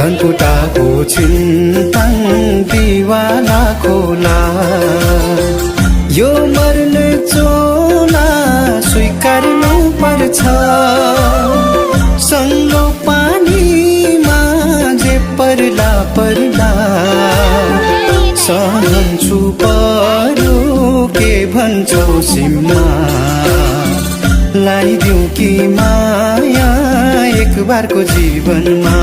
धनकुटाको छिन्ताङ दिवाला खोला यो मर्ने चोला स्वीकार्नु पर्छ सङ्लो पानीमा जे पर्ला पर्ला सहन्छु परो के भन्छौ सिम्मा लाइदिऊ कि माया एक बारको जीवनमा